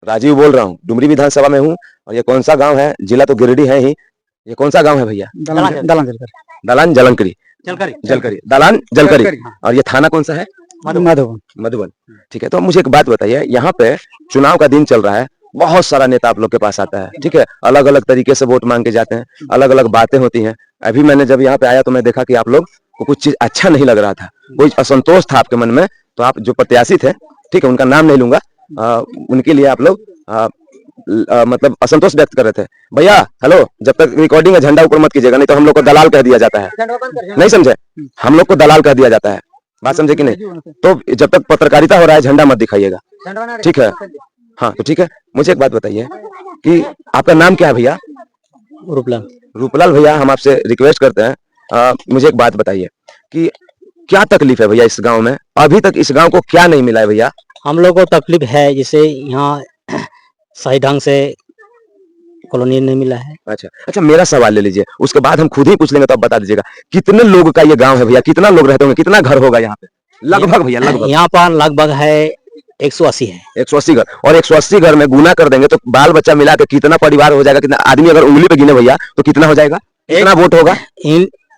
राजीव बोल रहा हूँ, डुमरी विधानसभा में हूँ। और ये कौन सा गांव है? जिला तो गिरिडीह है ही। ये कौन सा गांव है भैया? दलान जलंकरी। दलान जलकरी। और ये थाना कौन सा है? मधुबन। ठीक है, तो मुझे एक बात बताइए, यहाँ पे चुनाव का दिन चल रहा है, बहुत सारा नेता आप लोग के पास आता है, ठीक है, अलग अलग तरीके से वोट मांग के जाते हैं, अलग अलग बातें होती हैं। अभी मैंने जब यहाँ पे आया तो मैं देखा कि आप लोग को कुछ चीज अच्छा नहीं लग रहा था, कोई असंतोष था आपके मन में। तो आप जो प्रत्याशी थे, ठीक है, उनका नाम नहीं लूंगा, उनके लिए आप लोग मतलब असंतोष व्यक्त कर रहे थे। भैया हेलो, जब तक रिकॉर्डिंग है झंडा ऊपर मत कीजिएगा, नहीं तो हम लोग को दलाल कह दिया जाता है। नहीं समझे? हम लोग को दलाल कह दिया जाता है, बात समझे कि नहीं? तो जब तक पत्रकारिता हो रहा है झंडा मत दिखाइएगा, ठीक है? हाँ तो ठीक है, मुझे एक बात बताइए कि आपका नाम क्या है भैया? रूपलाल। रूपलाल भैया, हम आपसे रिक्वेस्ट करते हैं, मुझे एक बात बताइए कि क्या तकलीफ है भैया इस गांव में? अभी तक इस गांव को क्या नहीं मिला है भैया? हम लोग को तकलीफ है, जैसे यहाँ सही ढंग से कॉलोनी नहीं मिला है। अच्छा, मेरा सवाल ले लीजिए, उसके बाद हम खुद ही पूछ लेंगे, तो आप बता दीजिएगा कितने लोग का ये गांव है भैया? कितना लोग रहते होंगे? कितना घर होगा यहाँ पे लगभग भैया? लगभग यहाँ पर लगभग है 180 है। 180 घर। और 180 घर में गुना कर देंगे तो बाल बच्चा मिला के कितना परिवार हो जाएगा? कितना आदमी अगर उंगली पे गिने भैया तो कितना हो जाएगा? कितना वोट होगा?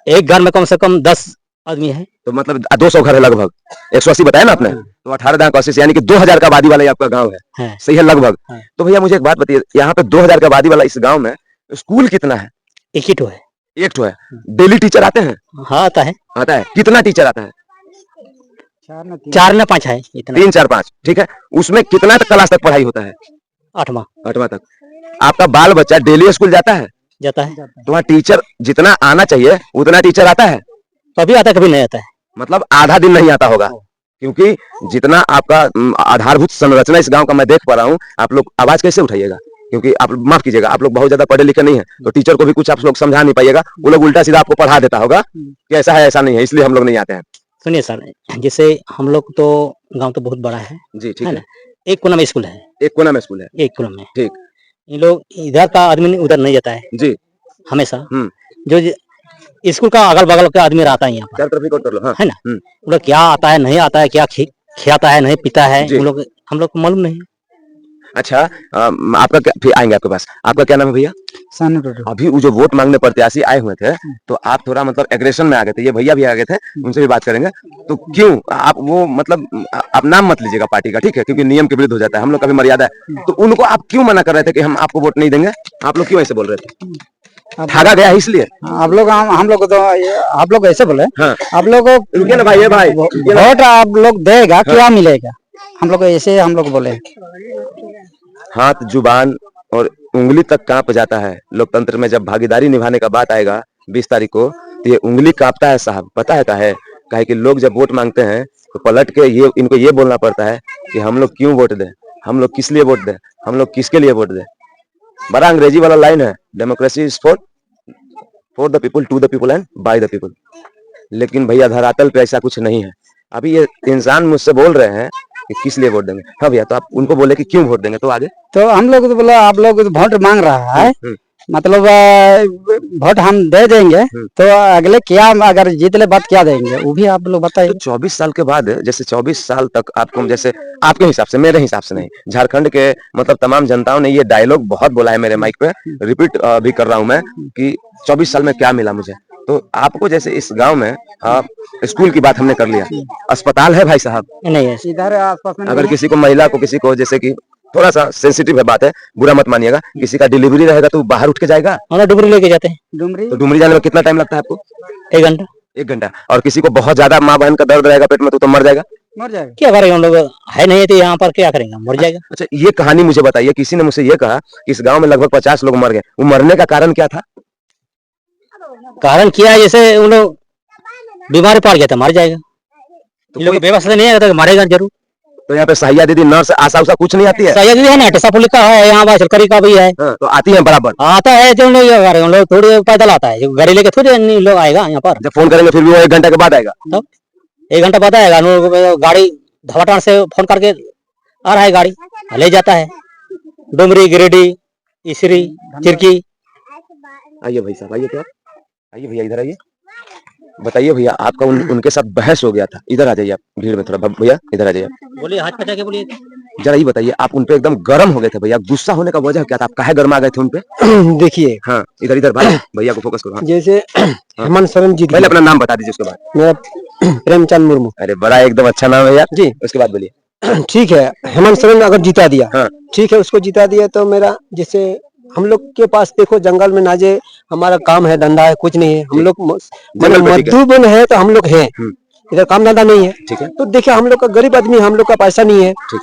एक घर में कम से कम 10 आदमी है, तो मतलब 200 घर है लगभग। 180 बताया ना आपने, तो 18 यानी कि 2000 का आबादी वाला आपका गाँव है, सही है लगभग? तो भैया मुझे एक बात बताइए, यहाँ पे 2000 का आबादी वाला इस गाँव में स्कूल कितना है? एक ही तो है। एक तो है। डेली टीचर आते हैं? हाँ आता है। आता है। कितना टीचर आता है? 4 न 5 है, इतना 3 4 5, ठीक है। उसमें कितना तक क्लास तक पढ़ाई होता है? 8वां तक। आपका बाल बच्चा डेली स्कूल जाता है? जाता है। तो वहाँ टीचर जितना आना चाहिए उतना टीचर आता है? कभी आता है कभी नहीं आता है। मतलब आधा दिन नहीं आता होगा, क्योंकि जितना आपका आधारभूत संरचना इस गांव का मैं देख पा रहा हूँ। आप लोग आवाज कैसे उठाइएगा? क्योंकि आप माफ कीजिएगा, आप लोग बहुत ज्यादा पढ़े लिखे नहीं है, तो टीचर को भी कुछ आप लोग समझा नहीं पाइएगा। वो लोग उल्टा सीधा आपको पढ़ा देता होगा कि ऐसा है ऐसा नहीं है, इसलिए हम लोग नहीं आते हैं। सुनिए सर, जैसे हम लोग तो गांव तो बहुत बड़ा है जी, ठीक है। एक कोना में स्कूल है। एक कोना में स्कूल है? एक कोना में, ठीक। इन लोग इधर का आदमी उधर नहीं जाता है जी, हमेशा। जो स्कूल का अगल बगल का आदमी रहता है यहाँ पर, कर लो, हाँ। है ना? वो लोग क्या आता है नहीं आता है, क्या खिलाता है नहीं पीता है, हम लोग को मालूम नहीं। अच्छा, आपका क्या, फिर आएंगे आपके पास। आपका क्या नाम है भैया? अभी वो जो वोट मांगने प्रत्याशी आए हुए थे, तो आप थोड़ा मतलब एग्रेशन में आ गए थे, ये भैया भी आ गए थे, उनसे भी बात करेंगे। तो क्यों आप वो मतलब आप नाम मत लीजिएगा पार्टी का, ठीक है, क्योंकि नियम के विरुद्ध हो जाता है, हम लोग का भी मर्यादा है। तो उनको आप क्यों मना कर रहे थे कि हम आपको वोट नहीं देंगे? आप लोग क्यों ऐसे बोल रहे थे? ठगा गया है इसलिए आप लोग हम लोग तो आप लोग ऐसे बोले? हाँ। आप लोग रुकिए ना भाई, वोट आप लोग देगा क्या मिलेगा? हम लोग ऐसे हम लोग बोले। हाथ जुबान और उंगली तक कांप जाता है लोकतंत्र में। जब भागीदारी निभाने का बात आएगा 20 तारीख को, तो ये उंगली कांपता है साहब। पता है काहे कि लोग जब वोट मांगते हैं तो पलट के इनको ये बोलना पड़ता है कि हम लोग क्यों वोट दें, हम लोग किस लिए वोट दें, हम लोग किसके लिए वोट दें। बड़ा अंग्रेजी वाला लाइन है, democracy is for the people, to the people and by the people. लेकिन भैया धरातल पे ऐसा कुछ नहीं है। अभी ये इंसान मुझसे बोल रहे हैं कि किस लिए वोट देंगे। हाँ भैया, तो आप उनको बोले कि क्यों वोट देंगे, तो आगे तो हम लोग तो बोला आप लोग वोट मांग रहा है, मतलब वोट हम दे देंगे, तो अगले क्या अगर जीत ले बात क्या देंगे वो भी आप लोग बताइए। तो 24 साल के बाद, जैसे 24 साल तक आपको, जैसे आपके हिसाब से, मेरे हिसाब से नहीं, झारखंड के मतलब तमाम जनताओं ने ये डायलॉग बहुत बोला है मेरे माइक पे, रिपीट भी कर रहा हूं मैं कि 24 साल में क्या मिला मुझे। तो आपको जैसे इस गांव में स्कूल की बात हमने कर लिया, अस्पताल है भाई साहब? नहीं है इधर आसपास में। अगर किसी को, महिला को, किसी को, जैसे कि थोड़ा सा सेंसिटिव है बात है, बुरा मत मानिएगा, किसी का डिलीवरी रहेगा तो बाहर उठ के जाएगा? हम डुमरी लेके जाते हैं। तो डुमरी जाने में कितना टाइम लगता है आपको? 1 घंटा। 1 घंटा। और किसी को बहुत ज्यादा माँ बहन का दर्द रहेगा पेट में तो मर जाएगा? क्या करेंगे हम लोग, है नहीं तो यहाँ पर क्या करेंगे, मर जाएगा। अच्छा, ये कहानी मुझे बताइए। किसी ने मुझसे ये कहा कि इस गांव में लगभग 50 लोग मर गए। वो मरने का कारण क्या था? कारण क्या है, जैसे उन लोग बीमारी पड़ गया था, मर जाएगा। तो लोग व्यवस्था नहीं है तो मरेगा जरूर। तो यहाँ पे सहिया दीदी, नर्स, आशा उषा कुछ नहीं आती है? सहिया दीदी है ना, टेसापुली का है, यहाँ सरकारी का भी है। हाँ, तो आती है बराबर? आता है जो लोग थोड़ी पैदल आता है, गाड़ी लेके थोड़ी लोग आएगा यहाँ पर। जब फोन करेंगे फिर भी वो 1 घंटे के बाद आएगा? तब 1 घंटा बाद आएगा। गाड़ी धवाटान से फोन करके आ रहा है, गाड़ी ले जाता है डुमरी, गिरिडीह, इसरी, चिरकी। आइए भाई साहब, आइए, क्या आइए भैया, इधर आइए, बताइए भैया। आपका उनके साथ बहस हो गया था, इधर आ जाइए आप, भीड़ में थोड़ा, भैया इधर आ जाइए। बोलिए, हाथ पचा के बोलिए। जरा ये बताइए, आप उनपे एकदम गर्म हो गए थे भैया, गुस्सा होने का वजह क्या था? आप काहे गर्मा गए थे उनपे? देखिए, हाँ, इधर इधर भाई, भैया को फोकस करो। हाँ। जैसे हेमंत सोरेन जीत पहले गए। अपना नाम बता दीजिए, उसके बाद। मेरा प्रेमचंद मुर्मू। अरे बड़ा एकदम अच्छा नाम है यार जी। उसके बाद बोलिए। ठीक है, हेमंत सोरेन अगर जिता दिया, हाँ। ठीक है, उसको जिता दिया तो मेरा जैसे हम लोग के पास देखो जंगल में नाजे हमारा काम है, धंधा है, कुछ नहीं है। हम लोग जंगल पे ठीक है। मधुबन है तो हम लोग हैं, इधर काम धंधा नहीं है। ठीक है। तो देखिए हम लोग का गरीब आदमी, हम लोग का पैसा नहीं है। ठीक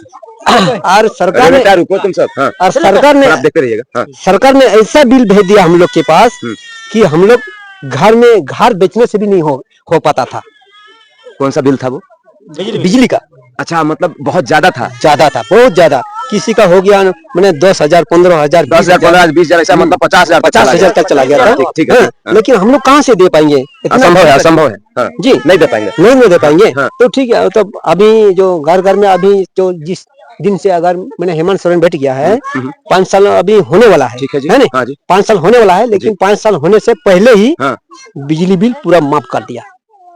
और सरकार ने, रुको तुम सब। हाँ। और सरकार ने, आप देखते रहिएगा। हाँ। सरकार ने ऐसा बिल भेज दिया हम लोग के पास कि हम लोग घर में घर बेचने से भी नहीं हो पाता था। कौन सा बिल था वो? बिजली का। अच्छा, मतलब बहुत ज्यादा था। ज्यादा था, बहुत ज्यादा। किसी का हो गया मैंने 10,000, 15,000, 10,000, 15,000, 20,000, ऐसा मतलब 50,000 तक चला गया था। ठीक है। हाँ, लेकिन हम लोग कहाँ से दे पाएंगे? असंभव है, असंभव है। हाँ। जी, नहीं दे पाएंगे। नहीं दे पाएंगे। हाँ। तो ठीक है, तो अभी जो घर घर में अभी जो जिस दिन से अगर मैंने हेमंत सोरेन बैठ गया है, 5 साल अभी होने वाला है, ठीक है जी। है ना? हाँ जी। 5 साल होने वाला है, लेकिन 5 साल होने से पहले ही हाँ। बिजली बिल पूरा माफ कर दिया।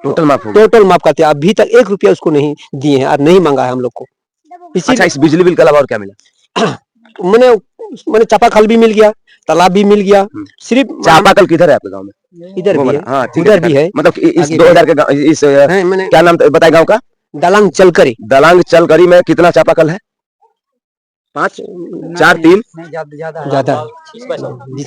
टोटल माफ हो गया। टोटल माफ कर दिया। अभी तक 1 रुपया उसको नहीं दिए हैं और नहीं मांगा है हम लोग को। अच्छा, इस बिजली बिल के अलावा और क्या मिला? मैंने चापाकल भी मिल गया, तालाब भी मिल गया। सिर्फ चापाकल किधर है आपके गांव में? इधर भी है। हाँ, ठीक उधर भी है। मतलब कि इस 2000 के इस क्या नाम बताए गांव का? दलांग चलकरी। दलांग चलकरी में कितना चापाकल है? 5, 4, 3 ज्यादा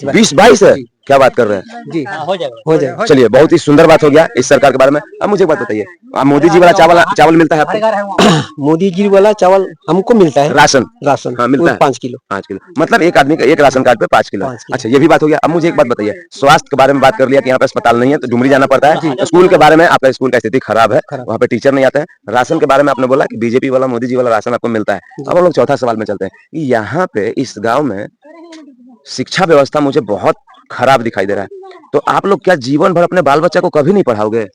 20-22 है। क्या बात कर रहे हैं जी? हो जाएगा। चलिए, बहुत ही सुंदर बात हो गया इस सरकार के बारे में। अब मुझे एक बात बताइए, मोदी जी वाला चावल मिलता है आपको? मोदी जी वाला चावल हमको मिलता है। राशन? हाँ, मिलता है 5 किलो। 5 किलो, मतलब एक आदमी का एक राशन कार्ड पे 5 किलो। अच्छा, ये भी बात हो गया। अब मुझे एक बात बताइए, स्वास्थ्य के बारे में बात कर लिया कि यहाँ पे अस्पताल नहीं है तो डुमरी जाना पड़ता है। स्कूल के बारे में, आपका स्कूल का स्थिति खराब है, वहाँ पे टीचर नहीं आते हैं। राशन के बारे में आपने बोला कि बीजेपी वाला, मोदी जी वाला राशन आपको मिलता है। अब हम लोग चौथा सवाल में चलते हैं। यहाँ पे इस गाँव में शिक्षा व्यवस्था मुझे बहुत खराब दिखाई दे रहा है, तो आप लोग क्या जीवन भर अपने बाल बच्चा को कभी नहीं पढ़ाओगे?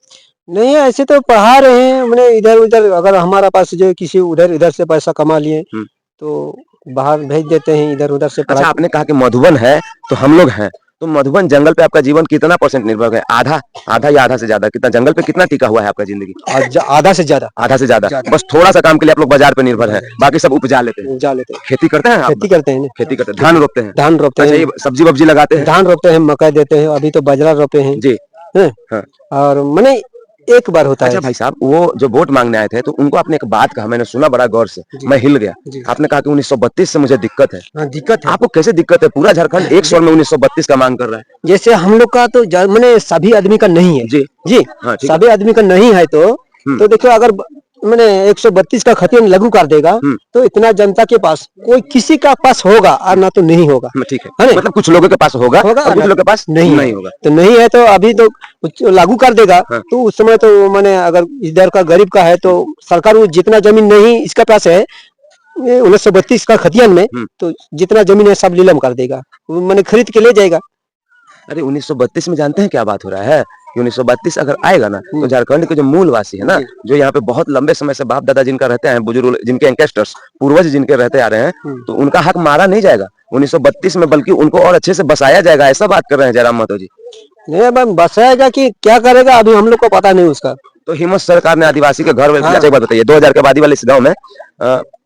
नहीं, ऐसे तो पढ़ा रहे हैं। मैंने इधर उधर, अगर हमारा पास जो किसी उधर इधर से पैसा कमा लिए तो बाहर भेज देते हैं, इधर उधर से। अच्छा, आपने कहा कि मधुबन है तो हम लोग हैं, तो मधुबन जंगल पे आपका जीवन कितना % निर्भर है? आधा या आधा से ज्यादा? कितना जंगल पे कितना टिका हुआ है आपका जिंदगी? आधा से ज्यादा। आधा से ज्यादा। बस थोड़ा सा काम के लिए आप लोग बाजार पे निर्भर है, बाकी सब उपजा लेते हैं। खेती करते हैं? खेती करते हैं। खेती करते हैं, धान रोपते हैं? धान रोपते हैं। सब्जी वब्जी लगाते हैं? धान रोपते हैं, मकई देते हैं, अभी तो बाजरा रोपे हैं जी। हाँ। और मैंने एक बार होता है। अच्छा भाई साहब, वो जो वोट मांगने आए थे तो उनको आपने एक बात कहा, मैंने सुना बड़ा गौर से, मैं हिल गया। आपने कहा कि 1932 से मुझे दिक्कत है। हाँ, दिक्कत है। आपको कैसे दिक्कत है? पूरा झारखंड एक स्वर में 1932 का मांग कर रहा है। जैसे हम लोग का तो मैंने सभी आदमी का नहीं है। जी। जी। हाँ, सभी आदमी का नहीं है तो देखो, अगर मैंने 132 का खतियान लागू कर देगा तो इतना जनता के पास कोई किसी का पास होगा और ना तो नहीं होगा। ठीक है, मतलब कुछ लोगों के पास होगा और कुछ लोगों के पास नहीं होगा। तो नहीं है तो अभी तो लागू कर देगा। तो उस समय तो मैंने, अगर इधर का गरीब का है तो सरकार वो जितना जमीन नहीं इसका पास है 1932 का खतियान में, तो जितना जमीन है सब नीलम कर देगा, मैंने खरीद के ले जाएगा। अरे 1932 में जानते हैं क्या बात हो रहा है कि 1932 अगर आएगा ना तो झारखंड के जो मूलवासी है ना, जो यहाँ पे बहुत लंबे समय से बाप दादा जिनका रहते हैं, बुजुर्ग जिनके एंकेस्टर्स पूर्वज जिनके रहते आ रहे हैं, तो उनका हक मारा नहीं जाएगा 1932 में, बल्कि उनको और अच्छे से बसाया जाएगा। ऐसा बात कर रहे हैं जयराम महतो जी। नहीं, बसाएगा कि क्या करेगा अभी हम लोग को पता नहीं उसका। तो हिम्मत सरकार ने आदिवासी के घर अच्छा एक बात बताइए, 2000 के आबादी वाले इस गाँव में,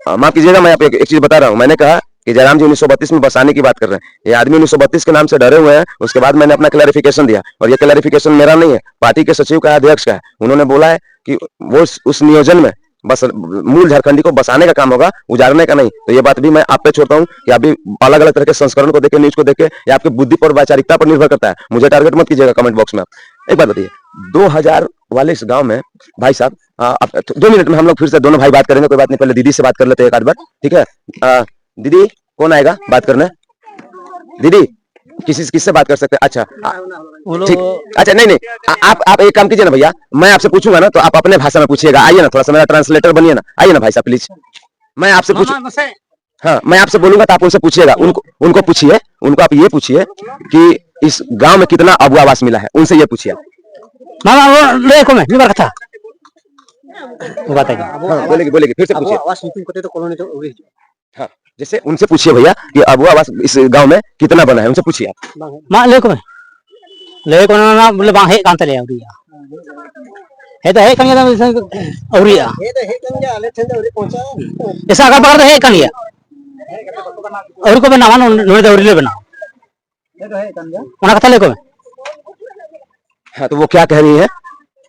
माफ कीजिएगा मैं यहाँ पे एक चीज बता रहा हूँ। मैंने कहा कि जयराम जी 1932 में बसाने की बात कर रहे हैं, ये आदमी 1932 के नाम से डरे हुए हैं। उसके बाद मैंने अपना क्लैरिफिकेशन दिया, और ये क्लैरिफिकेशन मेरा नहीं है, पार्टी के सचिव का, अध्यक्ष का है। उन्होंने बोला है कि वो उस नियोजन में बस मूल झारखंडी को बसाने का काम होगा, उजाड़ने का नहीं। तो ये बात भी मैं आप पे छोड़ता हूँ कि अभी अलग अलग तरह के संस्करण को देखे, न्यूज को देखे, या आपकी बुद्धि पर वैचारिकता पर निर्भर करता है। मुझे टारगेट मत कीजिएगा कमेंट बॉक्स में। आप एक बात बताइए, 2000 वाले इस गांव में भाई साहब, 2 मिनट में हम लोग फिर से दोनों भाई बात करेंगे, कोई बात नहीं। पहले दीदी से बात कर लेते हैं एक आध बार, ठीक है? दीदी कौन आएगा बात करने? दीदी किससे बात कर सकते हैं? अच्छा ठीक, अच्छा नहीं, आप एक काम कीजिए ना भैया, मैं आपसे पूछूंगा ना तो आप अपने भाषा में पूछिएगा। आइए ना, थोड़ा सा मेरा ट्रांसलेटर बनिए ना, आइए ना भाई साहब प्लीज। मैं आपसे पूछ, हाँ मैं आपसे बोलूंगा तो आप उनसे पूछिएगा। उनको पूछिए, उनको आप ये पूछिए कि इस गांव में कितना अबू आवास मिला है, उनसे ये पूछिए। बोलेगी फिर से पूछिए। हाँ, जैसे उनसे पूछिए भैया कि अबू आवास इस गांव में कितना बना है, उनसे पूछिए आप। है तो है कनिया औरिया ऐसा अगर पकड़ है कनिया और को बनावा नोड़े दौरी बना उना कथा लेको हाँ, तो वो क्या कह रही है?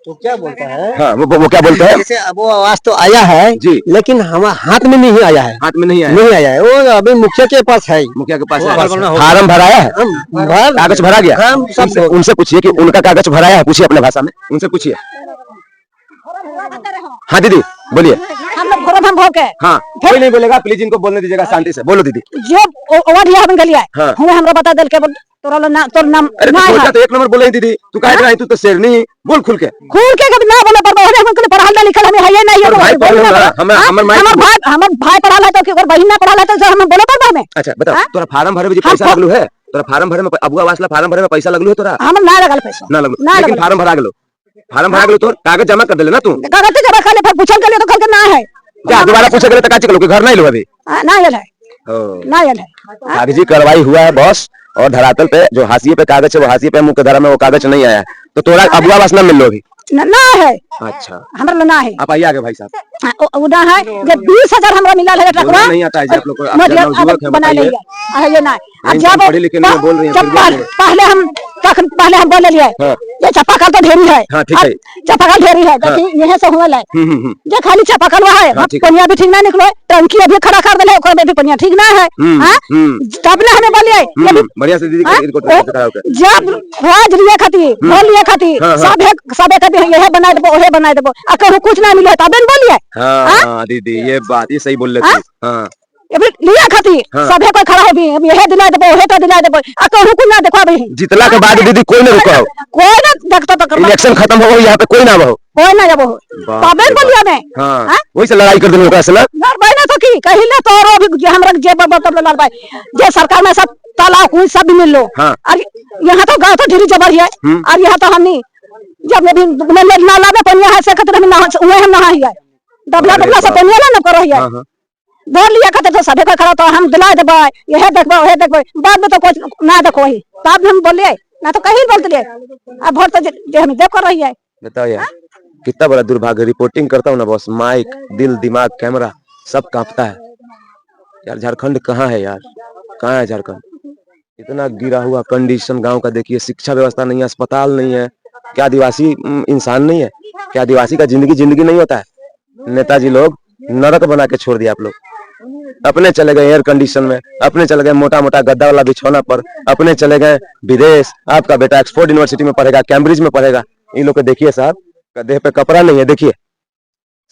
तो क्या बोलता है? हाँ, वो क्या बोलता है? जैसे अब वो आवाज तो आया है जी, लेकिन हम हाथ में नहीं आया है, हाथ में नहीं आया, नहीं आया है। वो अभी मुखिया के पास है, मुखिया के पास है। है। फार्म भराया है, कागज भरा गया। उनसे पूछिए कि उनका कागज भराया है, पूछिए अपने भाषा में, उनसे पूछिए। हाँ दीदी बोलिए। हम लोग घरों में भोग है। हाँ, कोई नहीं बोलेगा, प्लीज इनको बोलने दीजिएगा शांति से। बोलो दीदी। जो ओवर दिया हम गलिया हाँ। हमें हमरा बता दल के तोरा ना तोर नाम अरे ना तो है तो एक नंबर बोले दीदी, तू कह रही तू तो शेरनी, बोल खुल के। खुल के कभी ना बोले पर हम के पढ़ा लिखा हमें है नहीं और भाई पढ़ लो ना, हमर भाई पढ़ा है तो अगर बहन ना पढ़ा है तो हम बोले पर हमें। अच्छा बताओ, तोरा फार्म भरे में पैसा लगलू है? तोरा फार्म भरे में अबुआ आवास फार्म भरे में पैसा लगलू है तोरा? हम ना लगल पैसा ना लगलू, लेकिन फार्म भरा गेलो, फार्म भरा गेलो तो कागज जमा कर देले ना तू? कागज जमा कर ले, फिर पूछल के लिए तो कल के ना है। क्या दोबारा पूछे गेले तो का चलो कि घर नहीं लो अभी? ना ये है, ना ये है। कागजी कार्रवाई हुआ है बॉस, और धरातल पे जो हाशिए पे कागज है वो हाशिए पे मुख्य धारा में वो कागज नहीं आया है, तो तोरा अबुआ आवास ना मिल लो अभी? ना है। अच्छा, हमरा ना है। आप आइए आगे भाई साहब। उदा है जब 20,000 हमरा मिला है टकरा नहीं आता है जी आप लोग को, आप मतलब जनयुवक है, बना बताइए। लिया ये ना अब जब पढ़े लिखे नहीं बोल रही हैं, फिर भी आप पहले हम बोल लिए हाँ। ये चापाकल तो ढेरी है। हाँ, ठीक है। चापाकल ढेरी है, देखिए यहीं से हुआ है जो खाली चापाकल है, हाँ, ठीक है। पनिया भी ठीक ना निकलो, टंकी अभी खड़ा कर देले, ओकर में भी पनिया ठीक ना है। हां तब ने हमें बोलिए ये भी बढ़िया से दीदी इनको कराओ के जब खोज लिए खाती बोल लिए खाती सबे खाती यह बना देबो ओहे बना देबो आ कहूं कुछ ना मिले तब न बोलिए। हां दीदी ये बात ये सही बोल लेती। हां ये भी लिया खाती सबे कोई खड़ा हो भी यह दिला देबो ओहे तो दिला देबो आ कहूं कुछ ना देखो अभी जितला के बाद दीदी कोई नहीं रुका, कोई ना देखता तो इलेक्शन खत्म हो यहाँ पे कोई ना हो, कोई ना जब तब न बोलिए मैं। हां वही से लड़ाई कर देने का असला यार भाई ना तो की कहीं ना तो अभी जे हमरा जे मतलब लाल भाई जे सरकार में सब तालाब कुछ सब भी मिल लो। और यहाँ तो गांव तो ढेरी जबर है, और यहाँ तो हमनी जब भी नाला में पनिया है से खतरे में ना उहे हम नहा है डबला डबला से पनिया ना करो है बोल लिया कहते तो सभे का खड़ा तो हम दिला देबो यह देखबो ओहे देखबो, बाद में तो कुछ ना देखो ही तब हम बोलिए ना तो कहीं बोलते लिए अब वोट तो जे हम देख कर रही है। बताओ यार कितना बड़ा दुर्भाग्य, रिपोर्टिंग करता हूँ ना बॉस, माइक दिल दिमाग कैमरा सब कांपता है यार। झारखंड कहाँ है यार, कहाँ है झारखंड? इतना गिरा हुआ कंडीशन गांव का देखिए, शिक्षा व्यवस्था नहीं है, अस्पताल नहीं है। क्या आदिवासी इंसान नहीं है? क्या आदिवासी का जिंदगी नहीं होता है? नेताजी लोग नरक बना के छोड़ दिया आप लोग। अपने चले गए एयर कंडीशन में, अपने चले गए मोटा मोटा गद्दा वाला बिछौना पर, अपने चले गए विदेश। आपका बेटा ऑक्सफोर्ड यूनिवर्सिटी में पढ़ेगा, कैम्ब्रिज में पढ़ेगा। इन लोग को देखिए साहब, देह पे कपड़ा नहीं है, देखिए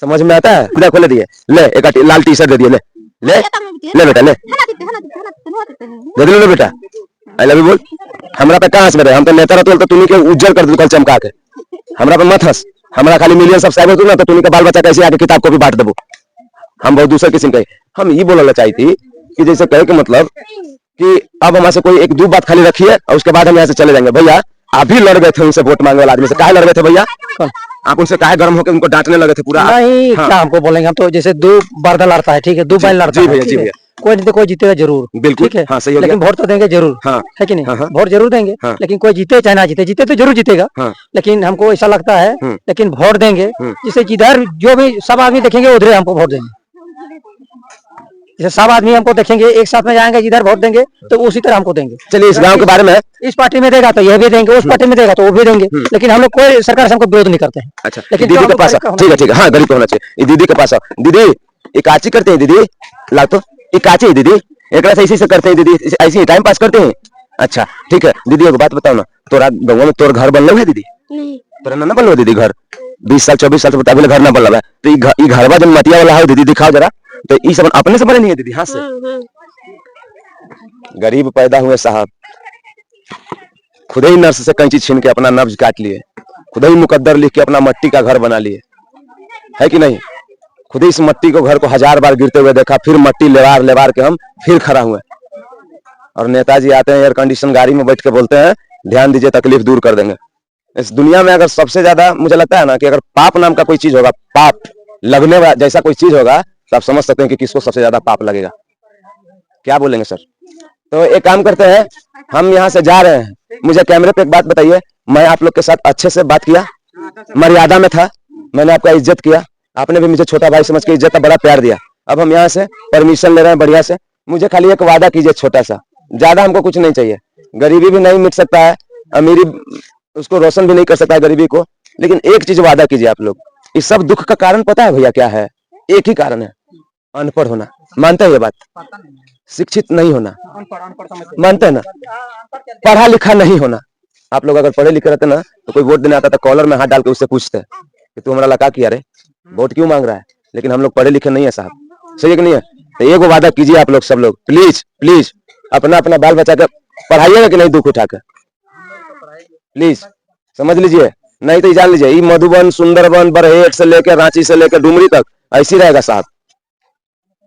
समझ में आता है? देखो ले दिए, ले एक लाल टी शर्ट दे दिए, ले ले ले बेटा ले दे दिलो बेटा। आई लव यू बोल। हमरा पे कहाँ से हम तो नेता रहते तो तुम्हें के उज्जवल कर दो कल चमका के। हमरा पे मत हंस, हमरा खाली मिलियन सब्सक्राइबर तू ना तो तुम्हें के बाल बच्चा कैसे आके किताब कॉपी बांट देबो। हम बहुत दूसरे किस्म के। हम ये बोलना चाहिए थी कि जैसे कहे के मतलब कि अब हमारे से कोई एक दो बात खाली रखिए और उसके बाद हम यहाँ से चले जाएंगे। भैया आप भी लड़ गए थे उनसे वोट मांगने वाले आदमी से, काहे लड़ गए थे भैया? आप उनसे काहे गर्म होकर उनको डांटने लगे थे पूरा? नहीं क्या हमको बोलेंगे, हम तो जैसे दो बार लड़ता है, ठीक है, दो बार लड़ता है, जी भैया कोई नहीं तो कोई जीतेगा जरूर, बिल्कुल ठीक है। हाँ, सही हो गया। लेकिन वोट तो देंगे जरूर, है कि नहीं? वोट जरूर देंगे, लेकिन कोई जीते चाहे ना जीते, जीते तो जरूर जीतेगा। लेकिन हमको ऐसा लगता है, लेकिन वोट देंगे जिसे जिधर जो भी सब आदमी देखेंगे उधर हमको वोट देंगे। जैसे सब आदमी हमको देखेंगे एक साथ में जाएंगे, जिधर वोट देंगे तो उसी तरह हमको देंगे। चलिए इस गांव के बारे में, इस पार्टी में देगा तो यह भी देंगे, उस पार्टी में देगा तो वो भी देंगे, लेकिन हम लोग कोई सरकार से हमको विरोध नहीं करते हैं। अच्छा लेकिन दीदी के पास, ठीक है हाँ गरीब को होना चाहिए। दीदी के पास दीदी इकाची करते हैं दीदी, ला तो इकाची है दीदी, एक ऐसे से करते हैं दीदी, ऐसे ही टाइम पास करते हैं। अच्छा ठीक है दीदी एक बात बताओ ना, तोरा गाँव में तोर घर बनल है दीदी? तोरा ना बनल दीदी घर? 20 साल 24 साल से बता घर ना बनल है, तो ये घरवा जो मटिया वाला है दीदी दिखाओ जरा। तो ये सब अपने से बने नहीं है दीदी? हाथ से गरीब पैदा हुए साहब, खुद ही नर्स से कैंची छीन के अपना नब्ज काट लिए, खुद ही मुकद्दर लिख के अपना मट्टी का घर बना लिए, है कि नहीं? खुद ही इस मट्टी को घर को 1000 बार गिरते हुए देखा, फिर मट्टी लेवार के हम फिर खड़ा हुए। और नेताजी आते हैं एयर कंडीशन गाड़ी में बैठ के बोलते हैं ध्यान दीजिए तकलीफ दूर कर देंगे। इस दुनिया में अगर सबसे ज्यादा मुझे लगता है ना कि अगर पाप नाम का कोई चीज होगा, पाप लगने वाला जैसा कोई चीज होगा, तो आप समझ सकते हैं कि किसको सबसे ज्यादा पाप लगेगा। क्या बोलेंगे सर? तो एक काम करते हैं, हम यहाँ से जा रहे हैं, मुझे कैमरे पे एक बात बताइए, मैं आप लोग के साथ अच्छे से बात किया, मर्यादा में था, मैंने आपका इज्जत किया, आपने भी मुझे छोटा भाई समझ के इज्जत का बड़ा प्यार दिया। अब हम यहाँ से परमिशन ले रहे हैं बढ़िया से। मुझे खाली एक वादा कीजिए छोटा सा, ज्यादा हमको कुछ नहीं चाहिए। गरीबी भी नहीं मिट सकता है, अमीरी उसको रोशन भी नहीं कर सकता है गरीबी को, लेकिन एक चीज वादा कीजिए आप लोग। इस सब दुख का कारण पता है भैया क्या है? एक ही कारण है, अनपढ़ होना। मानते हैं ये बात? शिक्षित नहीं होना, मानते हैं ना? पढ़ा लिखा नहीं होना। आप लोग अगर पढ़े लिखे रहते ना तो कोई वोट देने आता था, कॉलर में हाथ डाल के उससे पूछते कि तू हमारा लगा किया रे, वोट क्यों मांग रहा है? लेकिन हम लोग पढ़े लिखे नहीं है साहब, सही है कि नहीं है? तो एक वादा कीजिए आप लोग, सब लोग प्लीज प्लीज अपना अपना बाल बचा कर पढ़ाइएगा कि नहीं, दुख उठाकर प्लीज समझ लीजिए। नहीं तो जान लीजिए, मधुबन, सुंदरबन, बरहेट से लेकर रांची से लेकर डुमरी तक ऐसी रहेगा साहब,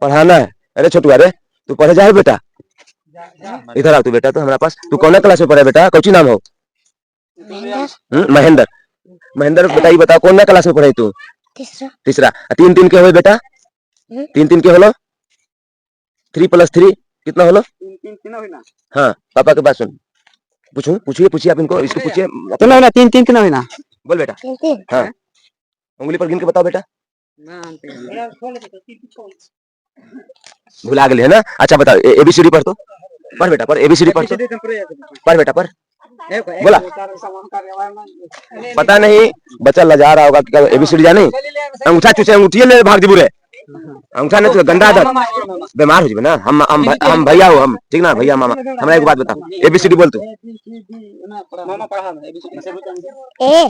पढ़ाना है। अरे छोटू, अरे तू पढ़े जाए बेटा, इधर आ तू बेटा, तो हमारे पास। तू कौन क्लास में पढ़े बेटा? कौची नाम हो? महेंद्र। महेंद्र बताइए, बता कौन क्लास में पढ़े तू? तीसरा। 3 के हो बेटा? 3 के होलो? 3 + 3 कितना होलो? हाँ, पापा के पास सुन, पूछिए आप इनको, इसको पूछिए। तो ना 3 कितना है ना? बोल बेटा। हाँ, उंगली पर गिन के बताओ बेटा। भुला गए है ना? अच्छा बताओ, ABCD पढ़ तो, पढ़ बेटा पढ़, ABCD पढ़ तो, पढ़ बेटा पढ़। बोला पता नहीं, बच्चा लजा रहा होगा कि ABCD जाने। अंगूठा चूसे, अंगूठी ले भाग दी बुरे, अंगूठा नहीं तो गंदा आदत, बीमार हो जाए ना। हम भैया हो, हम ठीक ना भैया मामा। हमारा एक बात बता, ABCD बोल तू।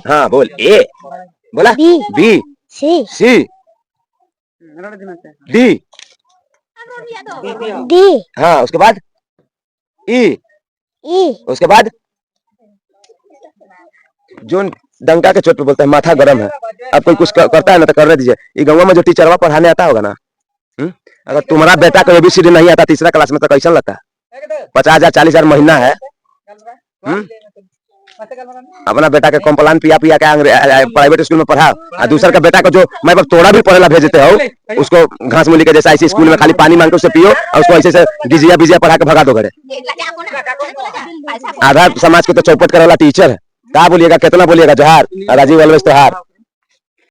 हाँ बोल। A बोला, B C D हाँ, उसके बाद E, उसके बाद जो डंका के चोट पे बोलते हैं माथा गरम है। अब कोई कुछ करता है ना तो करने दीजिए। ये गाँव में जो टीचरवा पढ़ाने आता होगा ना, अगर तुम्हारा बेटा को ABCD नहीं आता तीसरा क्लास में तो कैसा लगता है? 50,000 40,000 महीना है। अपना बेटा के कॉम्प्लान पिया के प्राइवेट स्कूल में पढ़ा, और दूसरा का बेटा को जो मैं तोड़ा भी पढ़ेला भेजते हो, उसको घास मूली के जैसा ऐसे स्कूल में खाली पानी मांग के उससे पियो, और उसको ऐसे से डिजिया पढ़ा के भगा दो घरे। आधा समाज को तो चौपट करे वाला टीचर है। क्या बोलिएगा, कितना बोलिएगा? जोहार, राजीव ऑलवेज तोहार।